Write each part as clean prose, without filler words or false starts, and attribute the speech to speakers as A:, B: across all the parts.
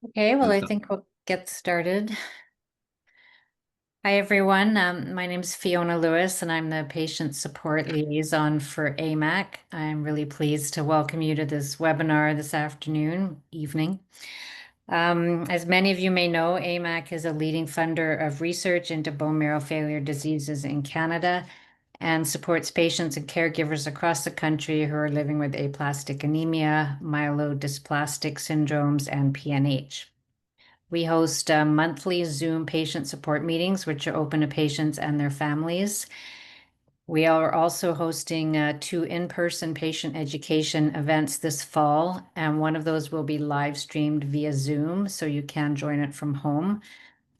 A: Okay, well, I think we'll get started. Hi, everyone. My name is Fiona Lewis, and I'm the Patient Support Liaison for AMAC. I'm really pleased to welcome you to this webinar this evening. As many of you may know, AMAC is a leading funder of research into bone marrow failure diseases in Canada and supports patients and caregivers across the country who are living with aplastic anemia, myelodysplastic syndromes, and PNH. We host monthly Zoom patient support meetings, which are open to patients and their families. We are also hosting 2 in-person patient education events this fall, and one of those will be live streamed via Zoom, so you can join it from home.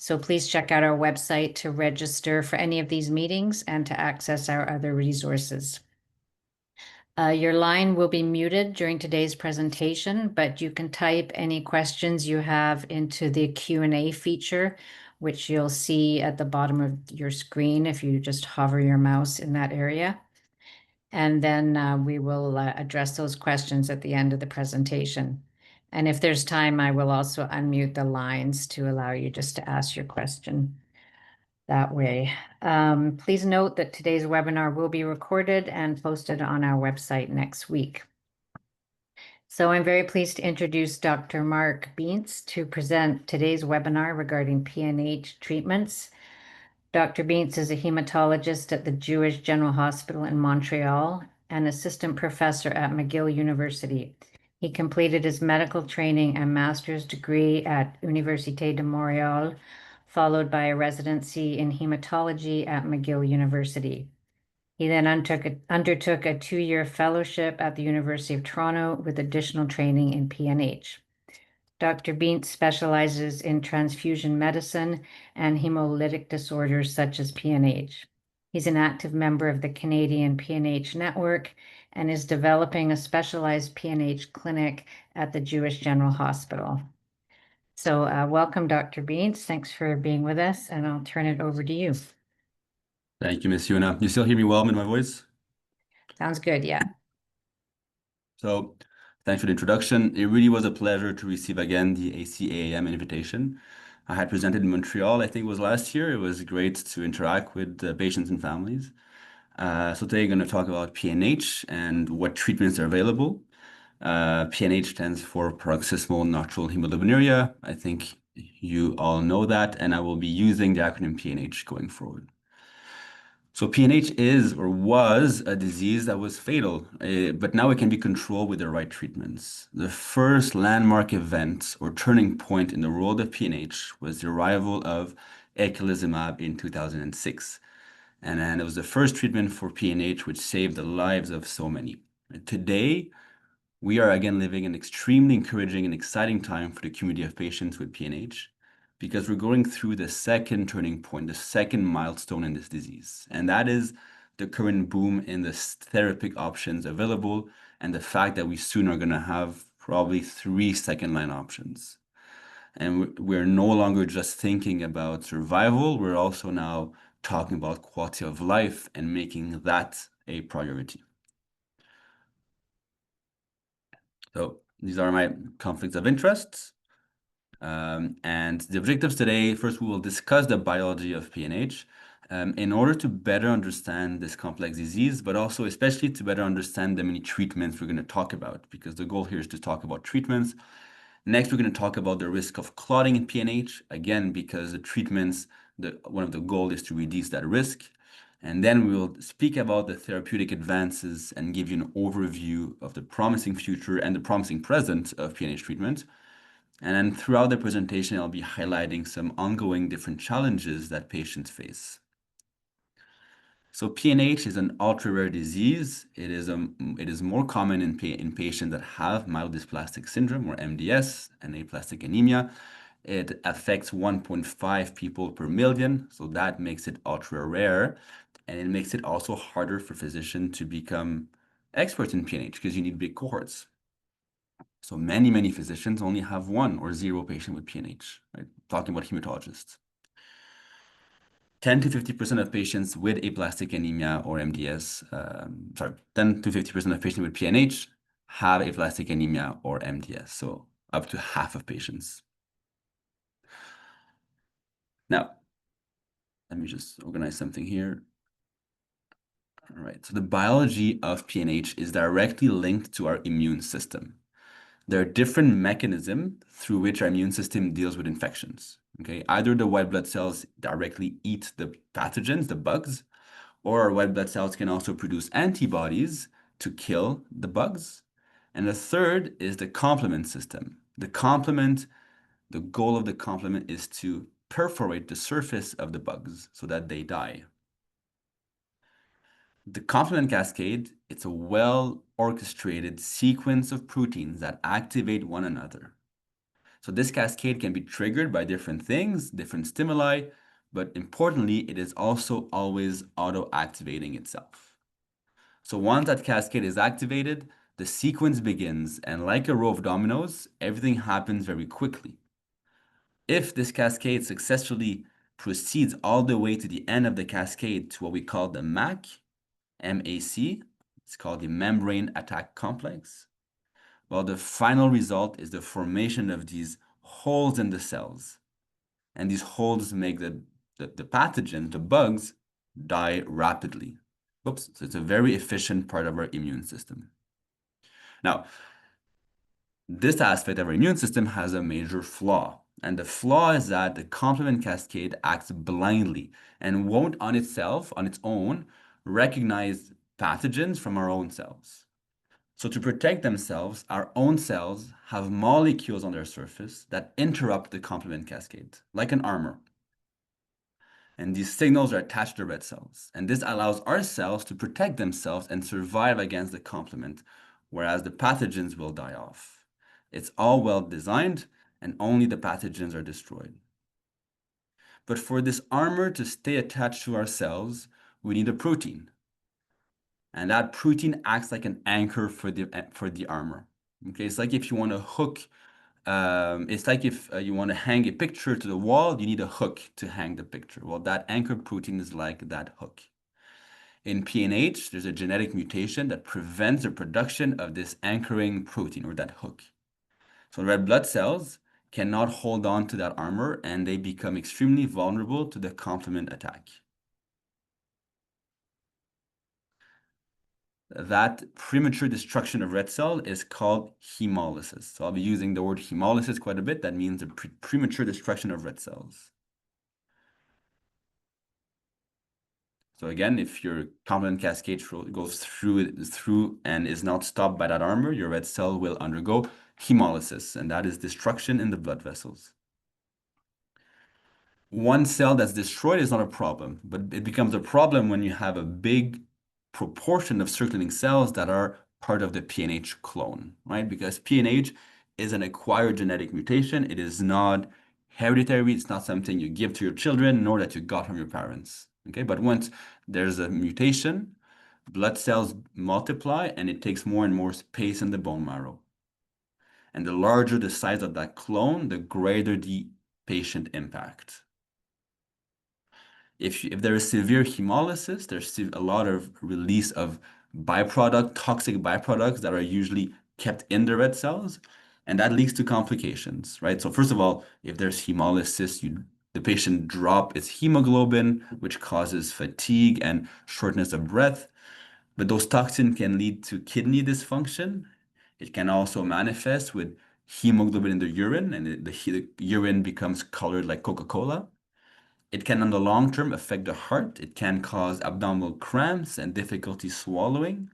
A: So please check out our website to register for any of these meetings and to access our other resources. Your line will be muted during today's presentation, but you can type any questions you have into the Q&A feature, which you'll see at the bottom of your screen if you just hover your mouse in that area. And then we will address those questions at the end of the presentation. And if there's time, I will also unmute the lines to allow you just to ask your question that way. Please note that today's webinar will be recorded and posted on our website next week. So I'm very pleased to introduce Dr. Marc Biez to present today's webinar regarding PNH treatments. Dr. Biez is a hematologist at the Jewish General Hospital in Montreal and assistant professor at McGill University. He completed his medical training and master's degree at Université de Montréal, followed by a residency in hematology at McGill University. He then undertook a 2-year fellowship at the University of Toronto with additional training in PNH. Dr. Biez specializes in transfusion medicine and hemolytic disorders such as PNH. He's an active member of the Canadian PNH Network and is developing a specialized PNH clinic at the Jewish General Hospital. So welcome, Dr. Biez. Thanks for being with us, and I'll turn it over to you.
B: Thank you, Ms. Fiona. You still hear me well in my voice?
A: Sounds good, yeah.
B: So thanks for the introduction. It really was a pleasure to receive again the ACAAM invitation. I had presented in Montreal, I think it was last year. It was great to interact with patients and families. So today I'm going to talk about PNH and what treatments are available. PNH stands for paroxysmal nocturnal hemoglobinuria. I think you all know that, and I will be using the acronym PNH going forward. So PNH is or was a disease that was fatal, but now it can be controlled with the right treatments. The first landmark event or turning point in the world of PNH was the arrival of eculizumab in 2006. And then it was the first treatment for PNH which saved the lives of so many. Today, we are again living an extremely encouraging and exciting time for the community of patients with PNH, because we're going through the second turning point, the second milestone in this disease. And that is the current boom in the therapeutic options available and the fact that we soon are going to have probably 3 second-line options. And we're no longer just thinking about survival, we're also now talking about quality of life and making that a priority. So these are my conflicts of interest. And the objectives today, first we will discuss the biology of PNH in order to better understand this complex disease, but also especially to better understand the many treatments we're going to talk about, because the goal here is to talk about treatments. Next, we're going to talk about the risk of clotting in PNH, again, because the treatments, one of the goals is to reduce that risk. And then we will speak about the therapeutic advances and give you an overview of the promising future and the promising present of PNH treatment. And then throughout the presentation, I'll be highlighting some ongoing different challenges that patients face. So PNH is an ultra-rare disease. It is more common in patients that have myelodysplastic syndrome or MDS and aplastic anemia. It affects 1.5 people per million, so that makes it ultra-rare. And it makes it also harder for physicians to become experts in PNH because you need big cohorts. So many physicians only have 1 or 0 patient with PNH, right? Talking about hematologists. 10 to 50% of patients with aplastic anemia or MDS, 10 to 50% of patients with PNH have aplastic anemia or MDS, so up to half of patients. Now, let me just organize something here. All right, so the biology of PNH is directly linked to our immune system. There are different mechanisms through which our immune system deals with infections. Okay, either the white blood cells directly eat the pathogens, the bugs, or our white blood cells can also produce antibodies to kill the bugs. And the third is the complement system. The goal of the complement is to perforate the surface of the bugs so that they die. The complement cascade, it's a well-orchestrated sequence of proteins that activate one another. So this cascade can be triggered by different things, different stimuli, but importantly, it is also always auto-activating itself. So once that cascade is activated, the sequence begins, and like a row of dominoes, everything happens very quickly. If this cascade successfully proceeds all the way to the end of the cascade to what we call the MAC, MAC, it's called the membrane attack complex. Well, the final result is the formation of these holes in the cells. And these holes make the pathogens, the bugs, die rapidly. Oops, so it's a very efficient part of our immune system. Now, this aspect of our immune system has a major flaw. And the flaw is that the complement cascade acts blindly and won't on itself, on its own, recognize pathogens from our own cells. So to protect themselves, our own cells have molecules on their surface that interrupt the complement cascade, like an armor. And these signals are attached to red cells. And this allows our cells to protect themselves and survive against the complement, whereas the pathogens will die off. It's all well designed, and only the pathogens are destroyed. But for this armor to stay attached to our cells, we need a protein. And that protein acts like an anchor for the armor. Okay, it's like if you want to hook, it's like if you want to hang a picture to the wall, you need a hook to hang the picture. Well, that anchor protein is like that hook. In PNH, there's a genetic mutation that prevents the production of this anchoring protein or that hook. So red blood cells cannot hold on to that armor and they become extremely vulnerable to the complement attack. That premature destruction of red cell is called hemolysis. So I'll be using the word hemolysis quite a bit. That means the premature destruction of red cells. So again, if your complement cascade goes through and is not stopped by that armor, your red cell will undergo hemolysis, and that is destruction in the blood vessels. One cell that's destroyed is not a problem, but it becomes a problem when you have a big proportion of circulating cells that are part of the PNH clone, right? Because PNH is an acquired genetic mutation. It is not hereditary. It's not something you give to your children, nor that you got from your parents, okay? But once there's a mutation, blood cells multiply and it takes more and more space in the bone marrow. And the larger the size of that clone, the greater the patient impact. If there is severe hemolysis, there's a lot of release of toxic byproducts that are usually kept in the red cells, and that leads to complications, right? So first of all, if there's hemolysis, the patient drop its hemoglobin, which causes fatigue and shortness of breath. But those toxins can lead to kidney dysfunction. It can also manifest with hemoglobin in the urine, and the urine becomes colored like Coca-Cola. It can, in the long term, affect the heart. It can cause abdominal cramps and difficulty swallowing.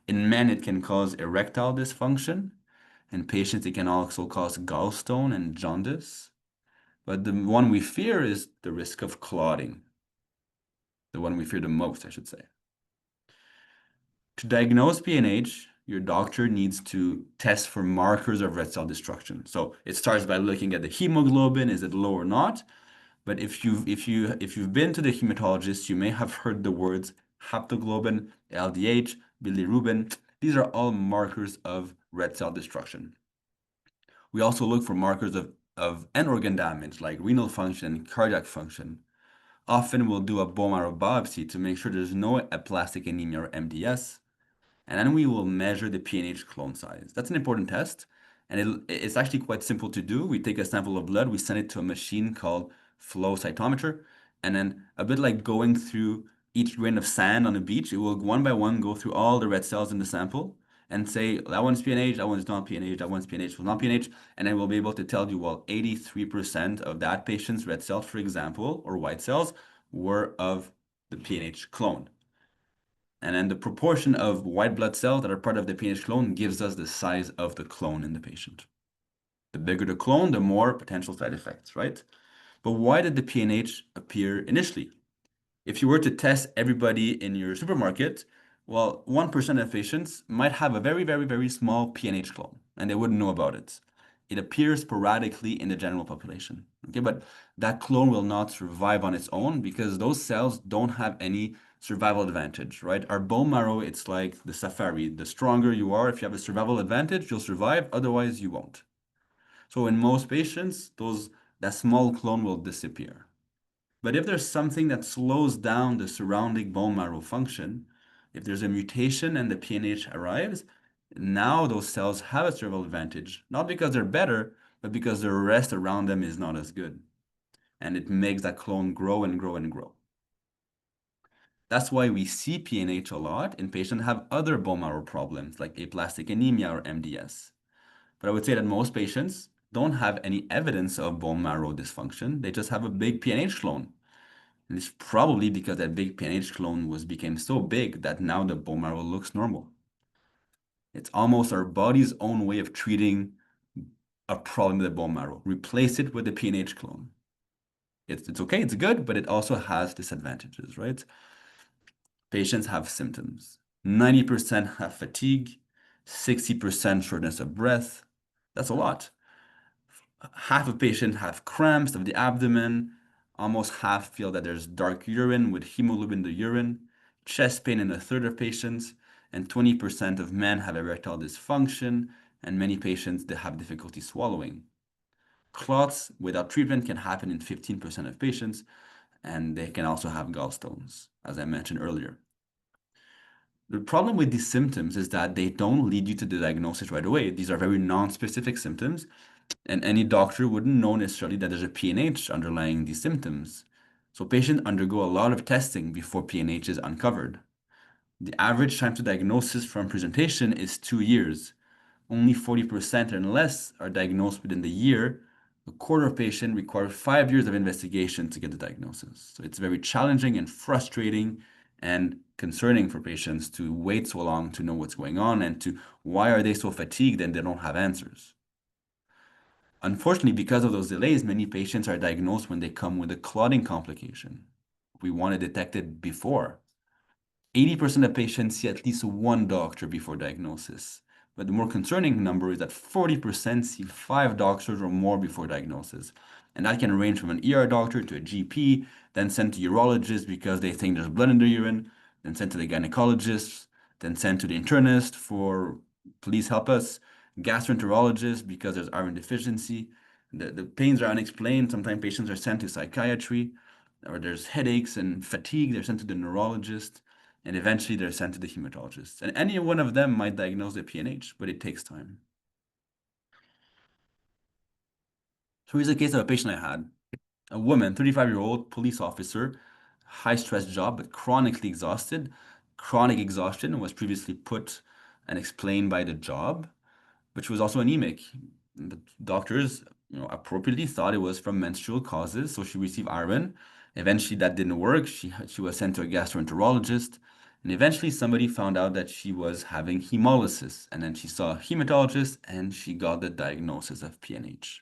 B: In men, it can cause erectile dysfunction. In patients, it can also cause gallstone and jaundice. But the one we fear is the risk of clotting. The one we fear the most, I should say. To diagnose PNH, your doctor needs to test for markers of red cell destruction. So it starts by looking at the hemoglobin, is it low or not? But if you've been to the hematologist, you may have heard the words haptoglobin, LDH, bilirubin. These are all markers of red cell destruction. We also look for markers of end organ damage like renal function and cardiac function. Often we'll do a bone marrow biopsy to make sure there's no aplastic anemia or MDS. And then we will measure the PNH clone size. That's an important test. And it's actually quite simple to do. We take a sample of blood, we send it to a machine called flow cytometer. And then a bit like going through each grain of sand on a beach, it will one by one go through all the red cells in the sample and say, that one's PNH, that one's not PNH, that one's PNH, was not PNH. And then we'll be able to tell you, well, 83% of that patient's red cells, for example, or white cells, were of the PNH clone. And then the proportion of white blood cells that are part of the PNH clone gives us the size of the clone in the patient. The bigger the clone, the more potential side effects, right? But why did the PNH appear initially? If you were to test everybody in your supermarket, well, 1% of patients might have a very, very, very small PNH clone, and they wouldn't know about it. It appears sporadically in the general population. Okay, but that clone will not survive on its own because those cells don't have any survival advantage, right? Our bone marrow, it's like the safari. The stronger you are, if you have a survival advantage, you'll survive, otherwise you won't. So in most patients, that small clone will disappear. But if there's something that slows down the surrounding bone marrow function, if there's a mutation and the PNH arrives, now those cells have a survival advantage, not because they're better, but because the rest around them is not as good. And it makes that clone grow and grow and grow. That's why we see PNH a lot in patients that have other bone marrow problems like aplastic anemia or MDS. But I would say that most patients don't have any evidence of bone marrow dysfunction. They just have a big PNH clone. And it's probably because that big PNH clone became so big that now the bone marrow looks normal. It's almost our body's own way of treating a problem with the bone marrow. Replace it with the PNH clone. It's okay, it's good, but it also has disadvantages, right? Patients have symptoms. 90% have fatigue, 60% shortness of breath. That's a lot. Half of patients have cramps of the abdomen. Almost half feel that there's dark urine with hemoglobin in the urine. Chest pain in a third of patients. And 20% of men have erectile dysfunction. And many patients, they have difficulty swallowing. Clots without treatment can happen in 15% of patients. And they can also have gallstones, as I mentioned earlier. The problem with these symptoms is that they don't lead you to the diagnosis right away. These are very non-specific symptoms, and any doctor wouldn't know necessarily that there's a PNH underlying these symptoms. So patients undergo a lot of testing before PNH is uncovered. The average time to diagnosis from presentation is 2 years. Only 40% and less are diagnosed within the year. A quarter of patients require 5 years of investigation to get the diagnosis. So it's very challenging and frustrating and concerning for patients to wait so long to know what's going on and to why are they so fatigued and they don't have answers. Unfortunately, because of those delays, many patients are diagnosed when they come with a clotting complication. We want to detect it before. 80% of patients see at least one doctor before diagnosis. But the more concerning number is that 40% see 5 doctors or more before diagnosis. And that can range from an ER doctor to a GP, then sent to urologists because they think there's blood in their urine, then sent to the gynecologist, then sent to the internist for please help us, gastroenterologist because there's iron deficiency. The pains are unexplained. Sometimes patients are sent to psychiatry, or there's headaches and fatigue. They're sent to the neurologist. And eventually they're sent to the hematologist. And any one of them might diagnose the PNH, but it takes time. So here's a case of a patient I had. A woman, 35-year-old police officer, high-stress job, but chronically exhausted. Chronic exhaustion was previously put and explained by the job, but she was also anemic. The doctors, appropriately thought it was from menstrual causes, so she received iron. Eventually, that didn't work. She was sent to a gastroenterologist, and eventually somebody found out that she was having hemolysis, and then she saw a hematologist, and she got the diagnosis of PNH.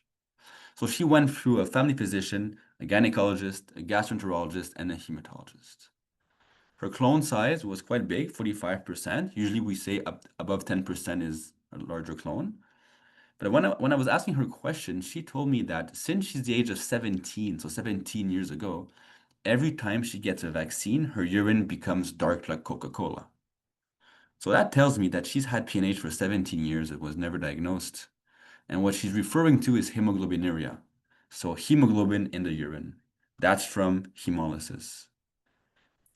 B: So she went through a family physician, a gynecologist, a gastroenterologist, and a hematologist. Her clone size was quite big, 45%. Usually we say above 10% is a larger clone. But when I was asking her question, she told me that since she's the age of 17, so 17 years ago, every time she gets a vaccine, her urine becomes dark like Coca-Cola. So that tells me that she's had PNH for 17 years. It was never diagnosed. And what she's referring to is hemoglobinuria. So hemoglobin in the urine. That's from hemolysis.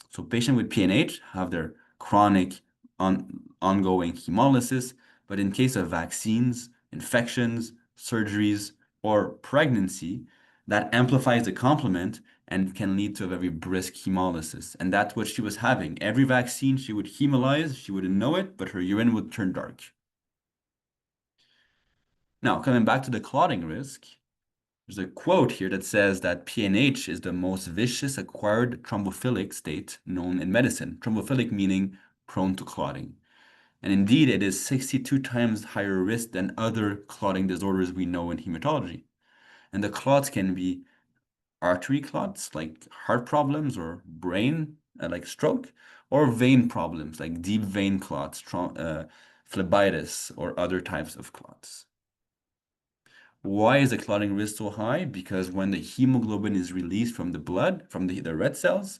B: So patients with PNH have their chronic ongoing hemolysis, but in case of vaccines, infections, surgeries, or pregnancy, that amplifies the complement and can lead to a very brisk hemolysis. And that's what she was having. Every vaccine, she would hemolyze, she wouldn't know it, but her urine would turn dark. Now, coming back to the clotting risk, there's a quote here that says that PNH is the most vicious acquired thrombophilic state known in medicine. Thrombophilic meaning prone to clotting. And indeed, it is 62 times higher risk than other clotting disorders we know in hematology. And the clots can be artery clots, like heart problems or brain, like stroke, or vein problems, like deep vein clots, phlebitis, or other types of clots. Why is the clotting risk so high? Because when the hemoglobin is released from the blood, from the red cells,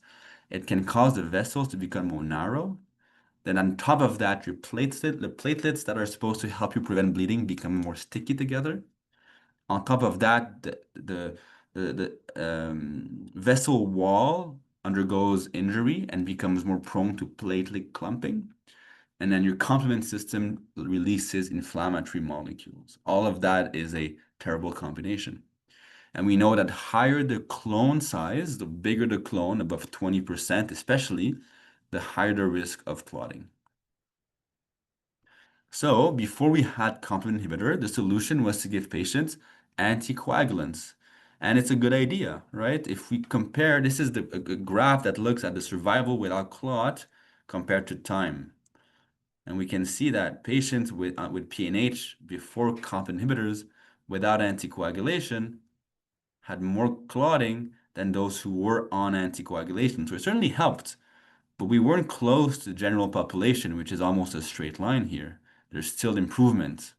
B: it can cause the vessels to become more narrow. Then on top of that, the platelets that are supposed to help you prevent bleeding become more sticky together. On top of that, the vessel wall undergoes injury and becomes more prone to platelet clumping. And then your complement system releases inflammatory molecules. All of that is a terrible combination. And we know that higher the clone size, the bigger the clone, above 20% especially, the higher the risk of clotting. So before we had complement inhibitor, the solution was to give patients anticoagulants. And it's a good idea, right? If we compare, this is a graph that looks at the survival without clot compared to time. And we can see that patients with PNH before complement inhibitors without anticoagulation had more clotting than those who were on anticoagulation. So it certainly helped, but we weren't close to the general population, which is almost a straight line here. There's still improvement.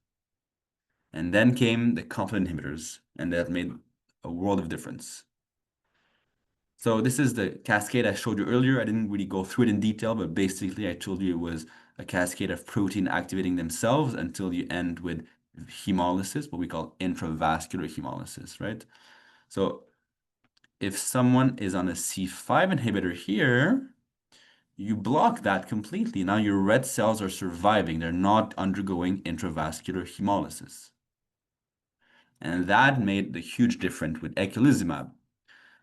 B: And then came the complement inhibitors, and that made a world of difference. So this is the cascade I showed you earlier. I didn't really go through it in detail, but basically I told you it was a cascade of protein activating themselves until you end with hemolysis, what we call intravascular hemolysis, right? So if someone is on a C5 inhibitor here, you block that completely. Now your red cells are surviving. They're not undergoing intravascular hemolysis. And that made the huge difference with eculizumab.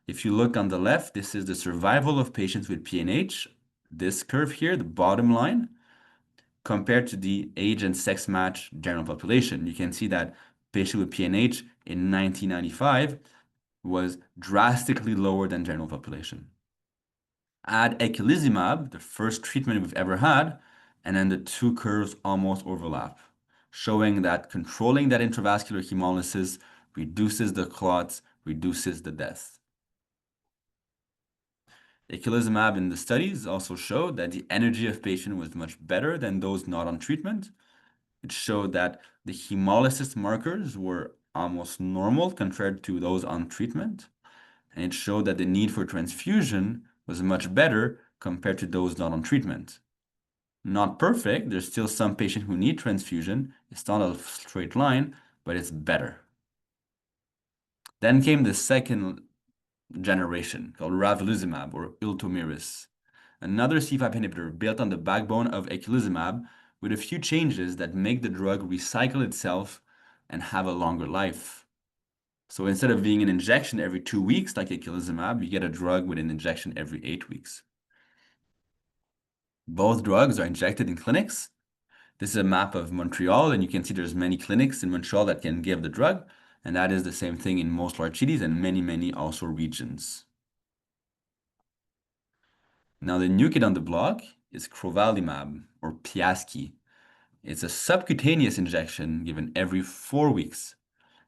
B: If you look on the left, this is the survival of patients with PNH. This curve here, the bottom line, compared to the age and sex match general population. You can see that patient with PNH in 1995 was drastically lower than general population. Add eculizumab, the first treatment we've ever had, and then the two curves almost overlap, showing that controlling that intravascular hemolysis reduces the clots, reduces the death. Eculizumab in the studies also showed that the energy of patient was much better than those not on treatment. It showed that the hemolysis markers were almost normal compared to those on treatment. And it showed that the need for transfusion was much better compared to those not on treatment. Not perfect, there's still some patients who need transfusion. It's not a straight line, but it's better. Then came the second generation called ravulizumab or Ultomiris, another C5 inhibitor built on the backbone of eculizumab with a few changes that make the drug recycle itself and have a longer life. So instead of being an injection every 2 weeks like eculizumab, you get a drug with an injection every 8 weeks. Both drugs are injected in clinics. This is a map of Montreal, and you can see there's many clinics in Montreal that can give the drug, and that is the same thing in most large cities and many also regions. Now the new kid on the block is crovalimab or Piasky. It's a subcutaneous injection given every 4 weeks,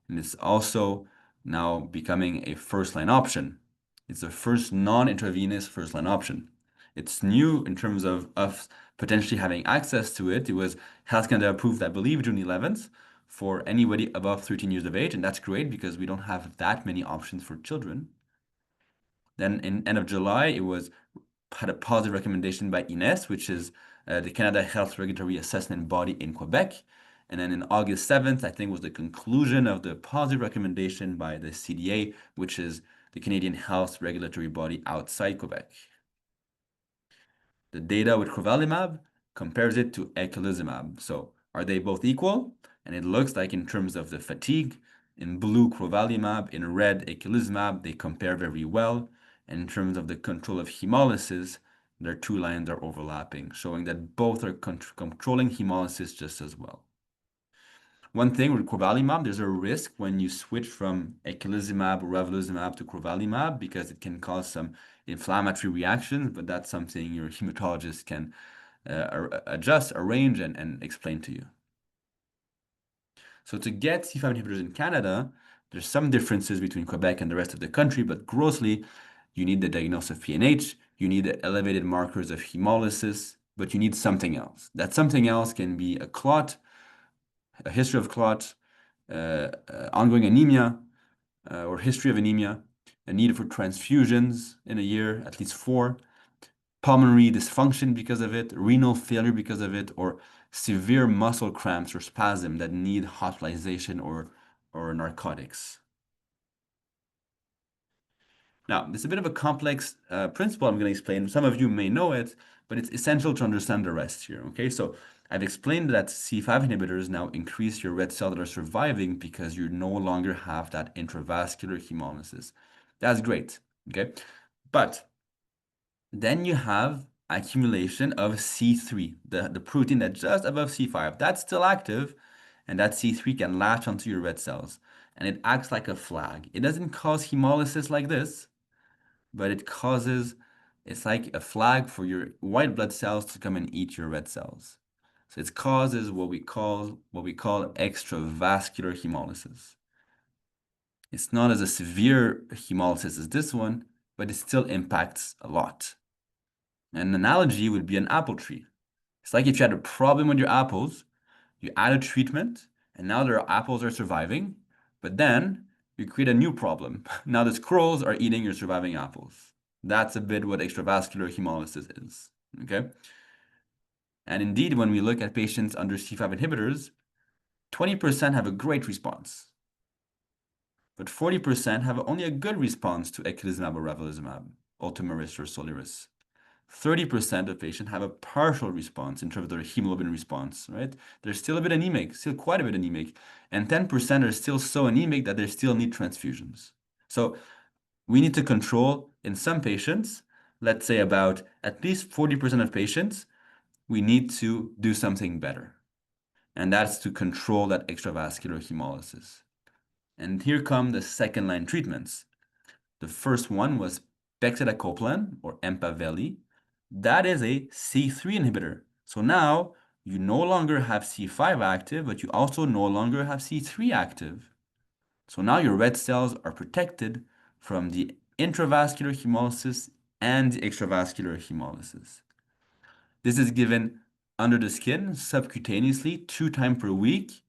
B: and it's also now becoming a first-line option. It's the first non-intravenous first-line option. It's new in terms of us potentially having access to it. It was Health Canada approved, I believe, June 11th for anybody above 13 years of age, and that's great because we don't have that many options for children. Then in end of July, it was had a positive recommendation by INES, which is the Canada Health Regulatory Assessment Body in Quebec. And then in August 7th, I think was the conclusion of the positive recommendation by the CDA, which is the Canadian Health Regulatory Body outside Quebec. The data with crovalimab compares it to eculizumab. So are they both equal? And it looks like in terms of the fatigue, In blue, crovalimab. In red, eculizumab. They compare very well. And in terms of the control of hemolysis, their two lines are overlapping, showing that both are controlling hemolysis just as well. One thing with crovalimab, there's a risk when you switch from eculizumab or ravulizumab to crovalimab because it can cause some inflammatory reactions, but that's something your hematologist can adjust, arrange, and explain to you. So to get C5 inhibitors in Canada, there's some differences between Quebec and the rest of the country, but grossly, you need the diagnosis of PNH, you need the elevated markers of hemolysis, but you need something else. That something else can be a clot, a history of clot, ongoing anemia, or history of anemia, a need for transfusions in a year, at least 4, pulmonary dysfunction because of it, renal failure because of it, or severe muscle cramps or spasm that need hospitalization or narcotics. Now, this is a bit of a complex principle I'm going to explain. Some of you may know it, but it's essential to understand the rest here, okay? So I've explained that C5 inhibitors now increase your red cells that are surviving because you no longer have that intravascular hemolysis. That's great, okay? But then you have accumulation of C3, the protein that's just above C5. That's still active, and that C3 can latch onto your red cells, and it acts like a flag. It doesn't cause hemolysis like this, but it's like a flag for your white blood cells to come and eat your red cells. So it causes what we call extravascular hemolysis. It's not as a severe hemolysis as this one, but it still impacts a lot. An analogy would be an apple tree. It's like if you had a problem with your apples, you add a treatment, and now their apples are surviving, but then you create a new problem. Now the squirrels are eating your surviving apples. That's a bit what extravascular hemolysis is, okay? And indeed, when we look at patients under C5 inhibitors, 20% have a great response, but 40% have only a good response to eculizumab or ravulizumab, Ultomiris or Soliris. 30% of patients have a partial response in terms of their hemoglobin response, right? They're still a bit anemic, still quite a bit anemic, and 10% are still so anemic that they still need transfusions. So we need to control in some patients, let's say about at least 40% of patients, we need to do something better. And that's to control that extravascular hemolysis. And here come the second line treatments. The first one was pegcetacoplan or Empaveli. That is a C3 inhibitor. So now you no longer have C5 active, but you also no longer have C3 active. So now your red cells are protected from the intravascular hemolysis and the extravascular hemolysis. This is given under the skin subcutaneously 2 times per week,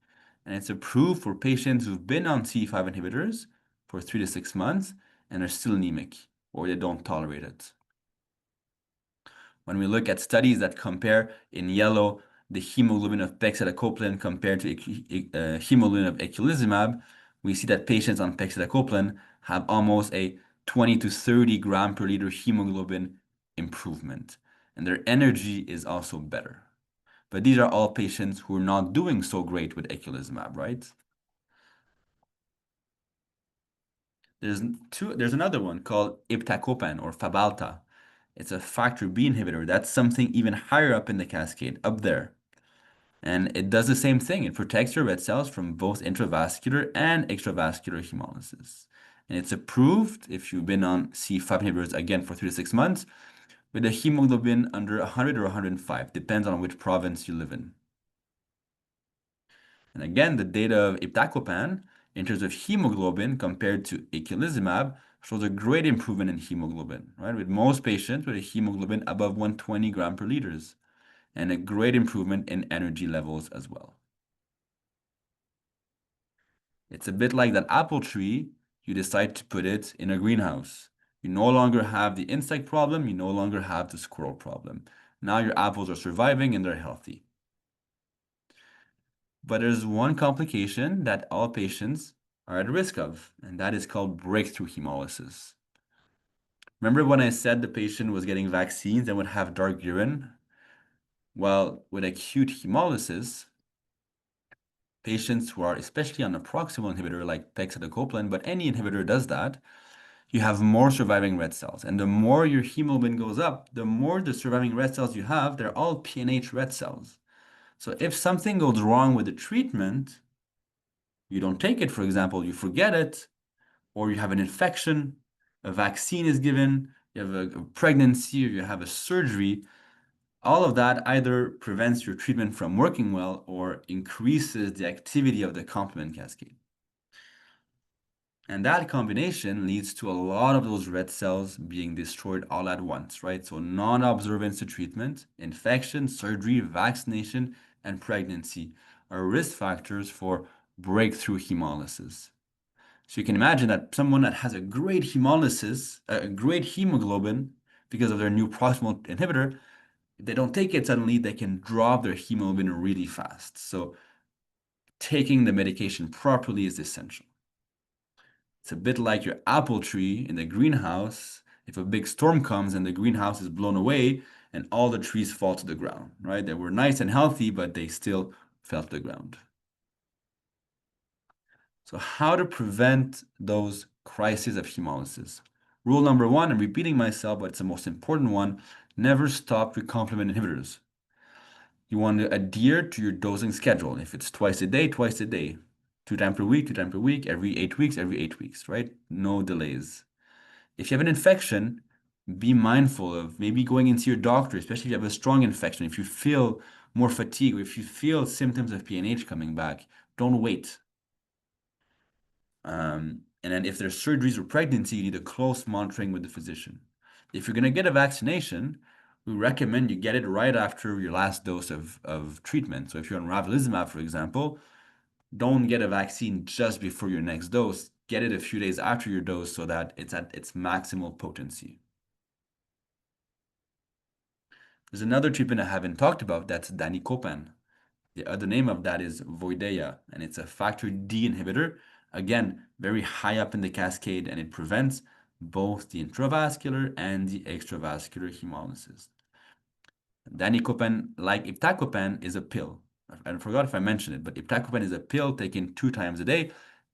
B: and it's approved for patients who've been on C5 inhibitors for 3 to 6 months and are still anemic or they don't tolerate it. When we look at studies that compare in yellow the hemoglobin of pegcetacoplan compared to hemoglobin of eculizumab, we see that patients on pegcetacoplan have almost a 20 to 30 gram per liter hemoglobin improvement, and their energy is also better. But these are all patients who are not doing so great with eculizumab, right? There's another one called iptacopan or Fabhalta. It's a factor B inhibitor. That's something even higher up in the cascade, up there. And it does the same thing. It protects your red cells from both intravascular and extravascular hemolysis. And it's approved if you've been on C5 inhibitors again for 3 to 6 months with a hemoglobin under 100 or 105, depends on which province you live in. And again, the data of iptacopan in terms of hemoglobin compared to eculizumab shows a great improvement in hemoglobin, right? With most patients with a hemoglobin above 120 gram per liters, and a great improvement in energy levels as well. It's a bit like that apple tree, you decide to put it in a greenhouse. You no longer have the insect problem, you no longer have the squirrel problem. Now your apples are surviving and they're healthy. But there's one complication that all patients are at risk of, and that is called breakthrough hemolysis. Remember when I said the patient was getting vaccines and would have dark urine? Well, with acute hemolysis, patients who are especially on a proximal inhibitor like pegcetacoplan, but any inhibitor does that, you have more surviving red cells. And the more your hemoglobin goes up, the more the surviving red cells you have, they're all PNH red cells. So if something goes wrong with the treatment, you don't take it, for example, you forget it, or you have an infection, a vaccine is given, you have a pregnancy, or you have a surgery, all of that either prevents your treatment from working well or increases the activity of the complement cascade. And that combination leads to a lot of those red cells being destroyed all at once, right? So non-observance to treatment, infection, surgery, vaccination, and pregnancy are risk factors for breakthrough hemolysis. So you can imagine that someone that has a great hemolysis, a great hemoglobin, because of their new proximal inhibitor, if they don't take it suddenly, they can drop their hemoglobin really fast. So taking the medication properly is essential. It's a bit like your apple tree in the greenhouse. If a big storm comes and the greenhouse is blown away and all the trees fall to the ground, right? They were nice and healthy, but they still fell to the ground. So how to prevent those crises of hemolysis? Rule number one, I'm repeating myself, but it's the most important one, never stop your complement inhibitors. You want to adhere to your dosing schedule. If it's twice a day, twice a day. 2 times per week, 2 times per week, every 8 weeks, every 8 weeks, right? No delays. If you have an infection, be mindful of maybe going into your doctor, especially if you have a strong infection. If you feel more fatigue, or if you feel symptoms of PNH coming back, don't wait. And then if there's surgeries or pregnancy, you need a close monitoring with the physician. If you're going to get a vaccination, we recommend you get it right after your last dose of treatment. So if you're on ravulizumab, for example, don't get a vaccine just before your next dose. Get it a few days after your dose so that it's at its maximal potency. There's another treatment I haven't talked about, that's danicopan. The other name of that is Voideya, and it's a factor D inhibitor. Again, very high up in the cascade, and it prevents both the intravascular and the extravascular hemolysis. Danicopan, like iptacopan, is a pill. I forgot if I mentioned it, but iptacopan is a pill taken 2 times a day.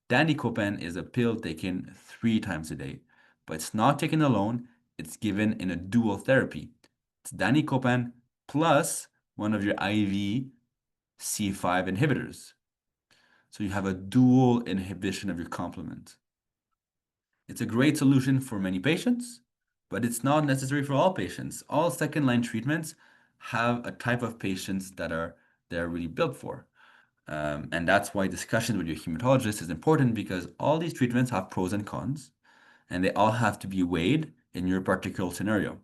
B: Danicopan is a pill taken 3 times a day. But it's not taken alone, it's given in a dual therapy. It's danicopan plus one of your IV C5 inhibitors. So you have a dual inhibition of your complement. It's a great solution for many patients, but it's not necessary for all patients. All second-line treatments have a type of patients that they're really built for. And that's why discussion with your hematologist is important, because all these treatments have pros and cons, and they all have to be weighed in your particular scenario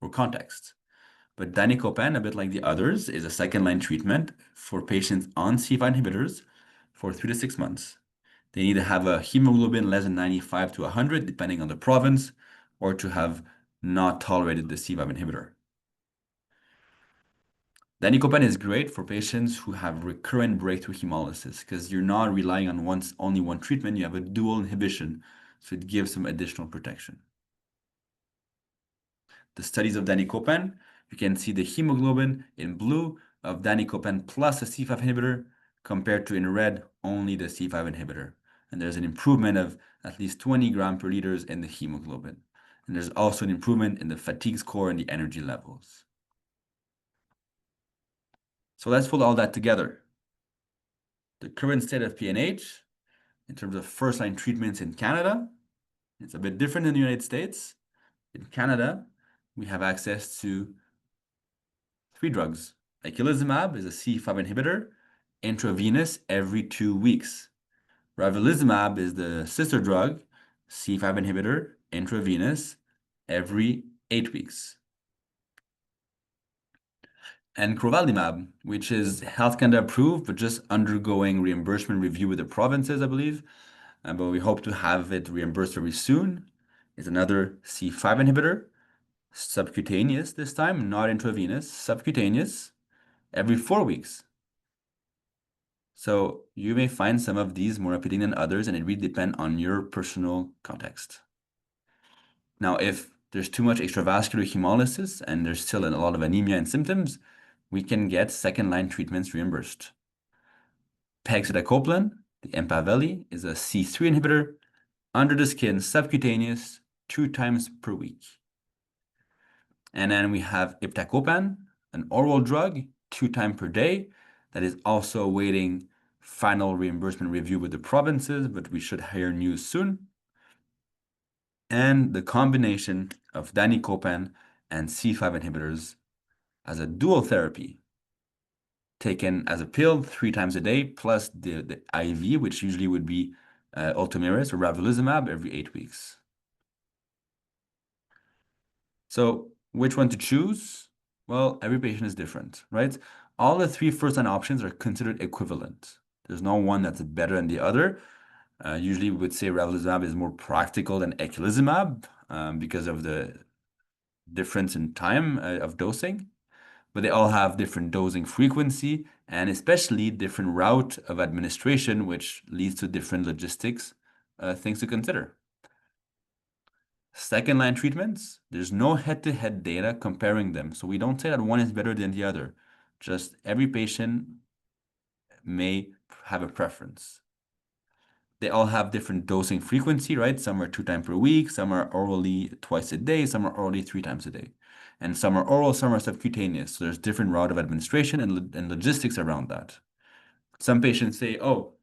B: or context. But danicopan, a bit like the others, is a second-line treatment for patients on C5 inhibitors for 3 to 6 months. They need to have a hemoglobin less than 95 to 100, depending on the province, or to have not tolerated the C5 inhibitor. Danicopan is great for patients who have recurrent breakthrough hemolysis, because you're not relying on only one treatment, you have a dual inhibition, so it gives some additional protection. The studies of danicopan, you can see the hemoglobin in blue of danicopan plus a C5 inhibitor compared to in red only the C5 inhibitor. And there's an improvement of at least 20 grams per liter in the hemoglobin. And there's also an improvement in the fatigue score and the energy levels. So let's pull all that together. The current state of PNH, in terms of first-line treatments in Canada, it's a bit different in the United States. In Canada, we have access to 3 drugs. Eculizumab is a C5 inhibitor, intravenous every 2 weeks. Ravulizumab is the sister drug, C5 inhibitor, intravenous every 8 weeks. And crovalimab, which is Health Canada approved, but just undergoing reimbursement review with the provinces, I believe. But we hope to have it reimbursed very soon. Is another C5 inhibitor, subcutaneous this time, not intravenous, subcutaneous, every 4 weeks. So you may find some of these more appealing than others, and it really depends on your personal context. Now, if there's too much extravascular hemolysis and there's still a lot of anemia and symptoms, we can get second-line treatments reimbursed. Pegcetacoplan, the Empaveli, is a C3 inhibitor, under the skin, subcutaneous, 2 times per week. And then we have iptacopan, an oral drug, 2 times per day, that is also awaiting final reimbursement review with the provinces, but we should hear news soon. And the combination of danicopan and C5 inhibitors as a dual therapy, taken as a pill 3 times a day, plus the IV, which usually would be Ultomiris or ravulizumab every 8 weeks. So which one to choose? Well, every patient is different, right? All the 3 first-line options are considered equivalent. There's no one that's better than the other. Usually we would say ravulizumab is more practical than eculizumab because of the difference in time of dosing, but they all have different dosing frequency and especially different route of administration, which leads to different logistics things to consider. Second-line treatments, there's no head-to-head data comparing them, so we don't say that one is better than the other. Just every patient may have a preference. They all have different dosing frequency, right? Some are 2 times per week, some are orally twice a day, some are orally 3 times a day. And some are oral, some are subcutaneous. So there's different route of administration and logistics around that. Some patients say, oh,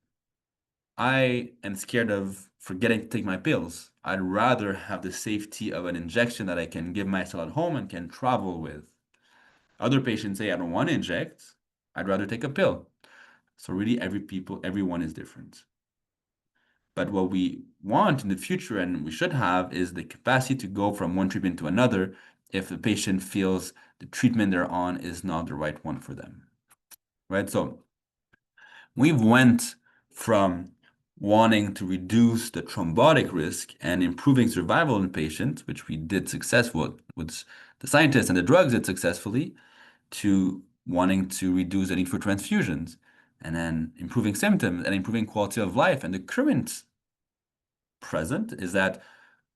B: I am scared of forgetting to take my pills. I'd rather have the safety of an injection that I can give myself at home and can travel with. Other patients say, I don't want to inject. I'd rather take a pill. So really everyone is different. But what we want in the future, and we should have, is the capacity to go from one treatment to another if the patient feels the treatment they're on is not the right one for them, right? So we've went from wanting to reduce the thrombotic risk and improving survival in patients, which we did successful with the scientists and the drugs did successfully, to wanting to reduce the need for transfusions and then improving symptoms and improving quality of life. And the current present is that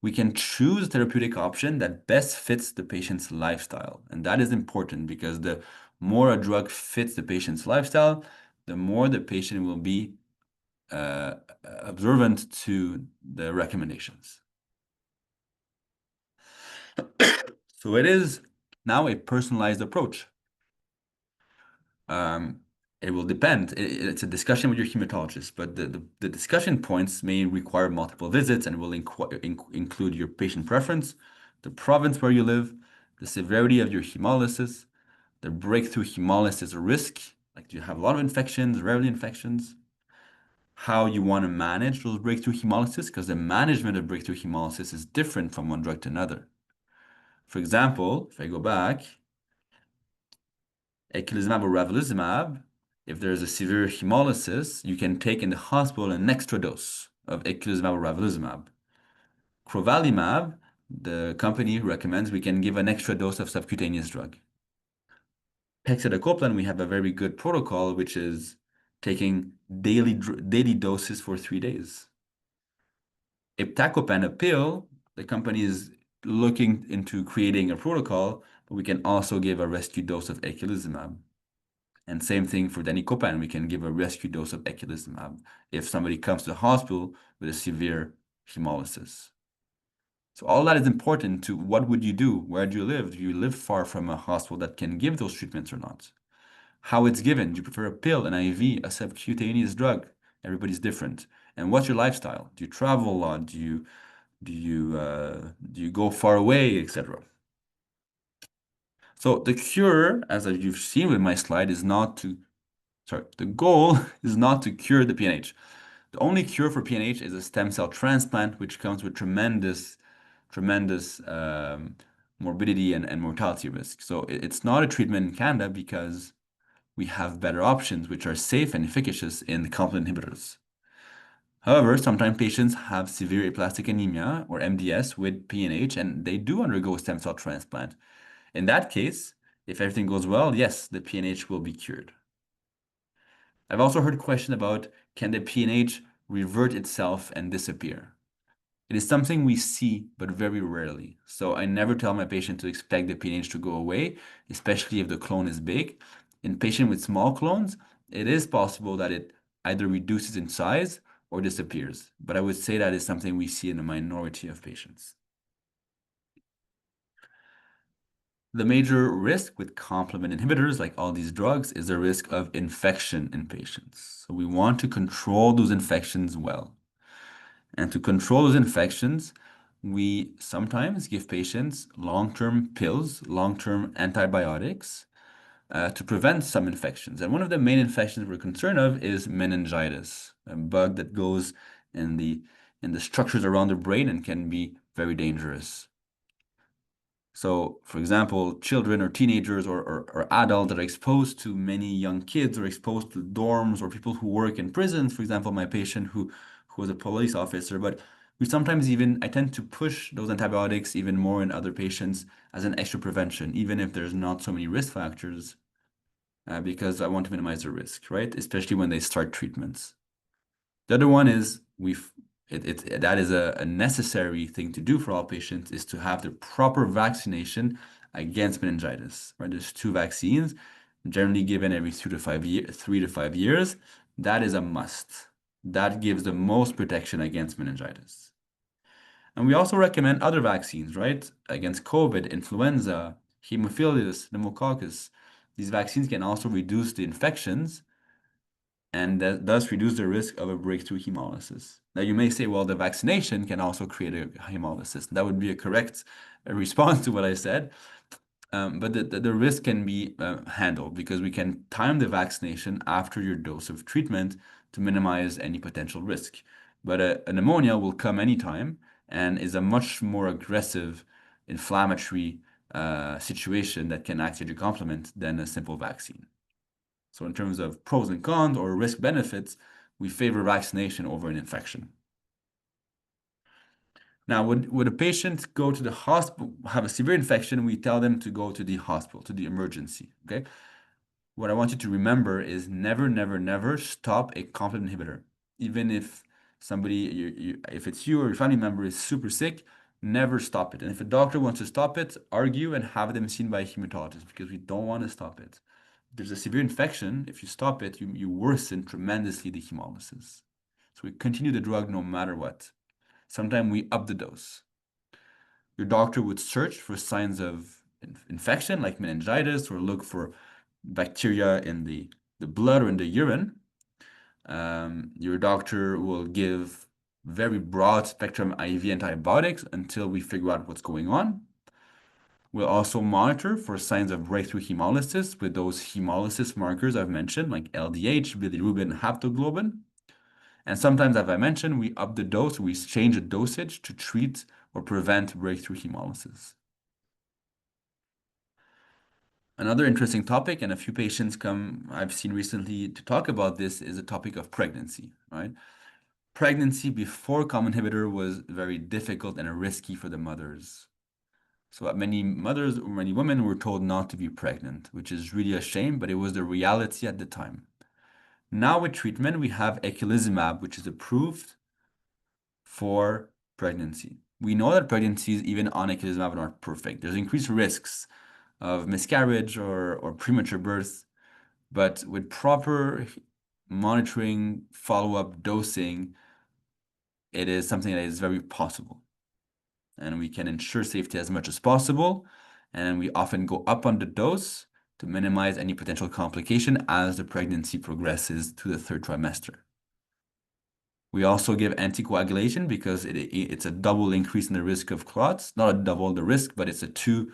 B: we can choose therapeutic option that best fits the patient's lifestyle. And that is important because the more a drug fits the patient's lifestyle, the more the patient will be observant to the recommendations. So it is now a personalized approach. It will depend. It's a discussion with your hematologist, but the discussion points may require multiple visits and will include your patient preference, the province where you live, the severity of your hemolysis, the breakthrough hemolysis risk, like do you have a lot of infections, rarely infections, how you want to manage those breakthrough hemolysis, because the management of breakthrough hemolysis is different from one drug to another. For example, if I go back, eculizumab or ravulizumab, if there's a severe hemolysis, you can take in the hospital an extra dose of eculizumab or ravulizumab. Crovalimab, the company recommends we can give an extra dose of subcutaneous drug. Pegcetacoplan, we have a very good protocol, which is taking daily doses for 3 days. Iptacopan, a pill, the company is looking into creating a protocol, but we can also give a rescue dose of eculizumab. And same thing for danicopan, we can give a rescue dose of eculizumab if somebody comes to the hospital with a severe hemolysis. So all that is important to what would you do? Where do you live? Do you live far from a hospital that can give those treatments or not? How it's given? Do you prefer a pill, an IV, a subcutaneous drug? Everybody's different. And what's your lifestyle? Do you travel a lot? Do you go far away, etc.? So the cure, as you've seen with my slide, is not to, the goal is not to cure the PNH. The only cure for PNH is a stem cell transplant, which comes with tremendous morbidity and mortality risk. So it's not a treatment in Canada because we have better options, which are safe and efficacious in the complement inhibitors. However, sometimes patients have severe aplastic anemia or MDS with PNH, and they do undergo a stem cell transplant. In that case, if everything goes well, yes, the PNH will be cured. I've also heard a question about, can the PNH revert itself and disappear? It is something we see, but very rarely. So I never tell my patient to expect the PNH to go away, especially if the clone is big. In patients with small clones, it is possible that it either reduces in size or disappears. But I would say that is something we see in a minority of patients. The major risk with complement inhibitors, like all these drugs, is the risk of infection in patients. So we want to control those infections well. And to control those infections, we sometimes give patients long-term pills, long-term antibiotics, to prevent some infections. And one of the main infections we're concerned of is meningitis, a bug that goes in the structures around the brain and can be very dangerous. So, for example, children or teenagers or adults that are exposed to many young kids or exposed to dorms or people who work in prisons, for example, my patient who was a police officer, but we sometimes even, I tend to push those antibiotics even more in other patients as an extra prevention, even if there's not so many risk factors, because I want to minimize the risk, right? Especially when they start treatments. The other one is that is a necessary thing to do for all patients is to have the proper vaccination against meningitis, right? There's two vaccines generally given every 3 to 5 years. That is a must. That gives the most protection against meningitis. And we also recommend other vaccines, right? Against COVID, influenza, Haemophilus, pneumococcus. These vaccines can also reduce the infections and thus reduce the risk of a breakthrough hemolysis. Now, you may say, well, the vaccination can also create a hemolysis. That would be a correct response to what I said. But the risk can be handled because we can time the vaccination after your dose of treatment to minimize any potential risk. But a pneumonia will come anytime and is a much more aggressive inflammatory situation that can activate your complement than a simple vaccine. So in terms of pros and cons or risk benefits, we favor vaccination over an infection. Now, would a patient go to the hospital, have a severe infection, we tell them to go to the hospital, to the emergency, okay? What I want you to remember is never, never, never stop a complement inhibitor. Even if somebody, if it's you or your family member is super sick, never stop it. And if a doctor wants to stop it, argue and have them seen by a hematologist because we don't want to stop it. There's a severe infection. If you stop it, you worsen tremendously the hemolysis. So we continue the drug no matter what. Sometimes we up the dose. Your doctor would search for signs of infection like meningitis or look for bacteria in the blood or in the urine. Your doctor will give very broad spectrum IV antibiotics until we figure out what's going on. We'll also monitor for signs of breakthrough hemolysis with those hemolysis markers I've mentioned, like LDH, bilirubin, and haptoglobin. And sometimes, as I mentioned, we up the dose, we change the dosage to treat or prevent breakthrough hemolysis. Another interesting topic, and a few patients I've seen recently to talk about this, is the topic of pregnancy, right? Pregnancy before complement inhibitor was very difficult and risky for the mothers. So many mothers or many women were told not to be pregnant, which is really a shame, but it was the reality at the time. Now with treatment, we have eculizumab, which is approved for pregnancy. We know that pregnancies, even on eculizumab, are not perfect. There's increased risks of miscarriage or premature birth, but with proper monitoring, follow-up dosing, it is something that is very possible. And we can ensure safety as much as possible. And we often go up on the dose to minimize any potential complication as the pregnancy progresses to the third trimester. We also give anticoagulation because it's a double increase in the risk of clots. Not a double the risk, but it's a two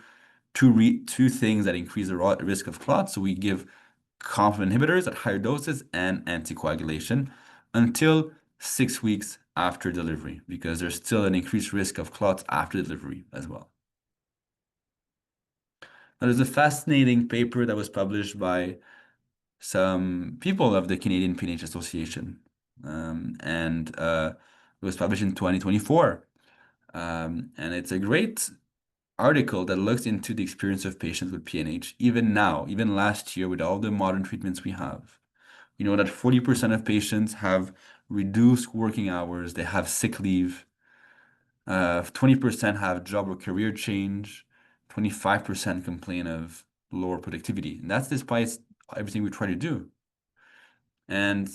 B: things that increase the risk of clots. So we give complement inhibitors at higher doses and anticoagulation until 6 weeks after delivery, because there's still an increased risk of clots after delivery as well. Now, there's a fascinating paper that was published by some people of the Canadian PNH Association, and it was published in 2024. And it's a great article that looks into the experience of patients with PNH, even now, even last year, with all the modern treatments we have. You know that 40% of patients have reduced working hours, they have sick leave, 20% have job or career change, 25% complain of lower productivity. And that's despite everything we try to do. And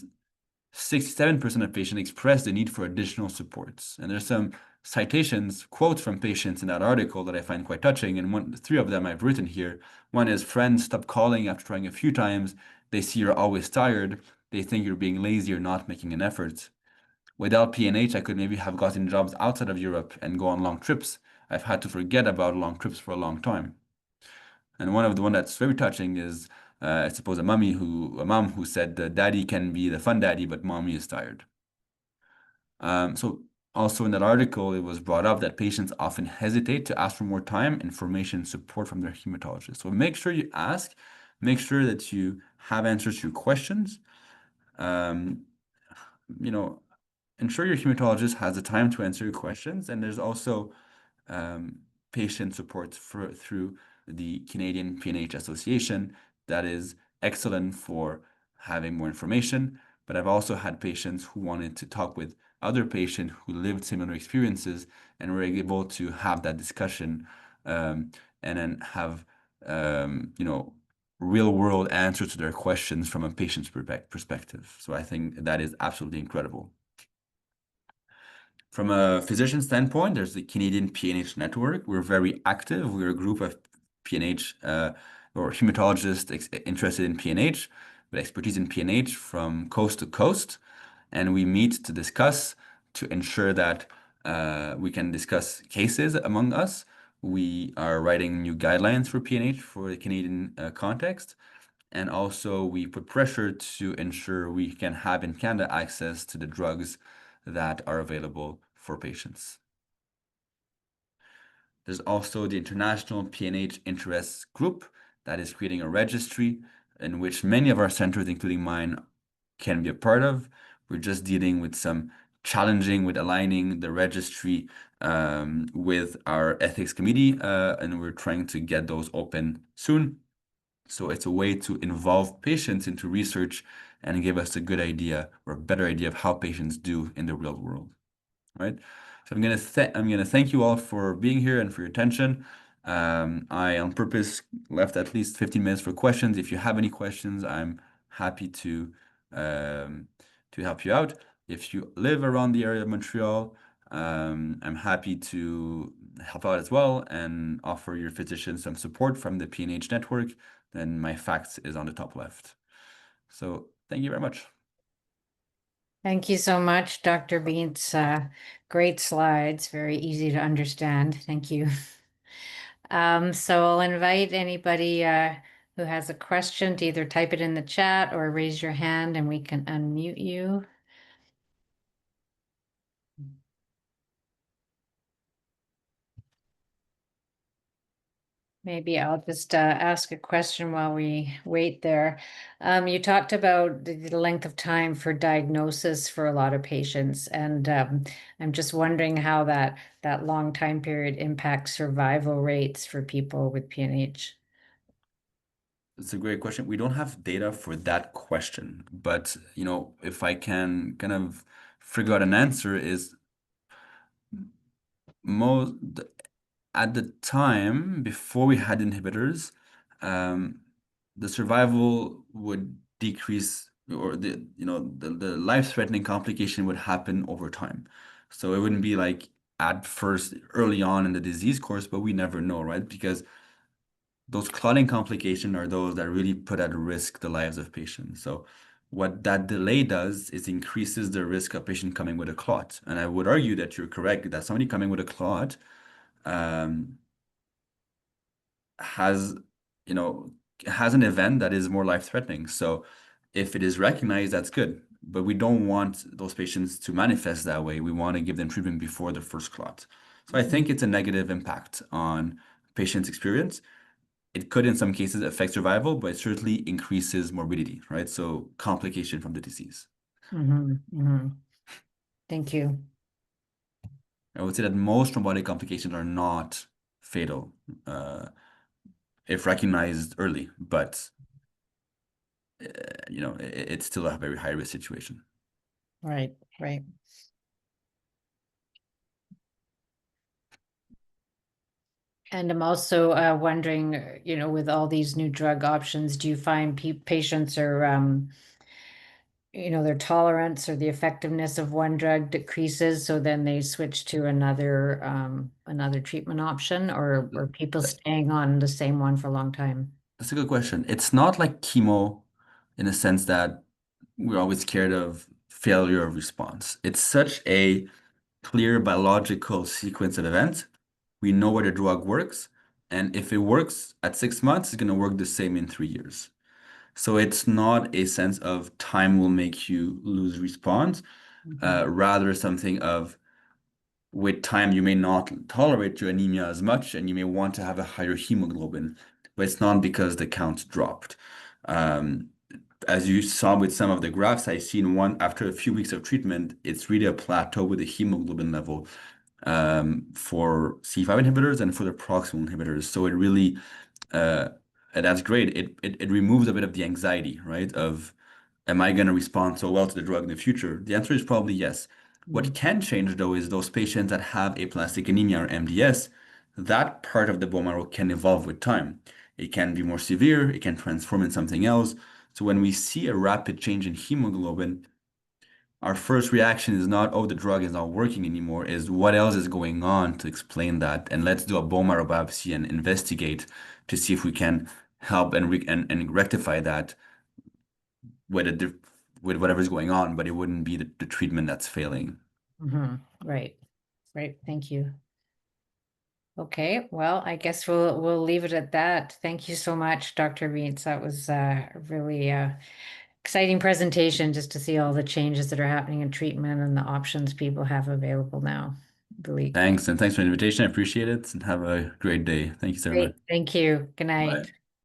B: 67% of patients expressed the need for additional supports. And there's some citations, quotes from patients in that article that I find quite touching. And three of them I've written here. One is friends stop calling after trying a few times. They see you're always tired. They think you're being lazy or not making an effort. Without PNH, I could maybe have gotten jobs outside of Europe and go on long trips. I've had to forget about long trips for a long time. And one that's very touching is, I suppose, a mom who said, "Daddy can be the fun daddy, but mommy is tired." So also in that article, it was brought up that patients often hesitate to ask for more time, information, support from their hematologist. So make sure you ask, make sure that you have answers to your questions. Um, you know, ensure your hematologist has the time to answer your questions. And there's also um, patient support through the Canadian PNH Association that is excellent for having more information. But I've also had patients who wanted to talk with other patients who lived similar experiences and were able to have that discussion and then have, real world answers to their questions from a patient's perspective. So I think that is absolutely incredible. From a physician standpoint, there's the Canadian PNH network. We're very active. We're a group of PNH or hematologists interested in PNH, with expertise in PNH from coast to coast. And we meet to discuss to ensure that we can discuss cases among us. We are writing new guidelines for PNH for the Canadian context. And also, we put pressure to ensure we can have in Canada access to the drugs that are available for patients. There's also the International PNH Interests Group that is creating a registry in which many of our centers, including mine, can be a part of. We're just dealing with some challenging with aligning the registry with our ethics committee, and we're trying to get those open soon. So it's a way to involve patients into research and give us a good idea or a better idea of how patients do in the real world, right? So I'm gonna thank you all for being here and for your attention. I on purpose left at least 15 minutes for questions. If you have any questions, I'm happy um, to help you out. If you live around the area of Montreal, I'm happy to help out as well and offer your physician some support from the PNH network. Then my fax is on the top left. So thank you very much.
A: Thank you so much, Dr. Biez. Great slides, very easy to understand. Thank you. So I'll invite anybody who has a question to either type it in the chat or raise your hand and we can unmute you. Maybe I'll just ask a question while we wait there. You talked about the length of time for diagnosis for a lot of patients, and I'm just wondering how that long time period impacts survival rates for people with PNH.
B: It's a great question. We don't have data for that question, but if I can kind of figure out an answer is most at the time before we had inhibitors, um, the survival would decrease or the life-threatening complication would happen over time. So it wouldn't be like at first early on in the disease course, but we never know, right? Because those clotting complications are those that really put at risk the lives of patients. So what that delay does is increases the risk of patient coming with a clot. And I would argue that you're correct that somebody coming with a clot um, has, you know, has an event that is more life-threatening. So if it is recognized, that's good. But we don't want those patients to manifest that way. We want to give them treatment before the first clot. So I think it's a negative impact on patients' experience. It could, in some cases, affect survival, but it certainly increases morbidity, right? So complication from the disease.
A: Thank you.
B: I would say that most thrombotic complications are not fatal if recognized early, but it's still a very high risk situation.
A: Right, right. And I'm also wondering, with all these new drug options, do you find patients are, their tolerance or the effectiveness of one drug decreases, so then they switch to another treatment option, or people staying on the same one for a long time?
B: That's a good question. It's not like chemo in the sense that we're always scared of failure of response. It's such a clear biological sequence of events. We know where the drug works, and if it works at 6 months, it's going to work the same in 3 years. So it's not a sense of time will make you lose response,
A: Mhm.
B: rather something of with time you may not tolerate your anemia as much, and you may want to have a higher hemoglobin, but it's not because the count dropped. Um, as you saw with some of the graphs I seen one after a few weeks of treatment, it's really a plateau with the hemoglobin level for C5 inhibitors and for the proximal inhibitors. So it really, uh, and that's great. It removes a bit of the anxiety, right? Of am I going to respond so well to the drug in the future? The answer is probably yes. What
A: Mhm.
B: can change though is those patients that have aplastic anemia or MDS, that part of the bone marrow can evolve with time. It can be more severe, it can transform in something else. So when we see a rapid change in hemoglobin, our first reaction is not, oh, the drug is not working anymore, is what else is going on to explain that? And let's do a bone marrow biopsy and investigate to see if we can help and rectify that with with whatever's going on, but it wouldn't be the treatment that's failing.
A: Mhm. Right. Right. Thank you. Okay, well, I guess we'll leave it at that. Thank you so much, Dr. Beets. That was a really exciting presentation just to see all the changes that are happening in treatment and the options people have available now. Really
B: Thanks, and thanks for the invitation. I appreciate it, and have a great day. Thank you so much.
A: great. Thank you. Good night.
B: Bye.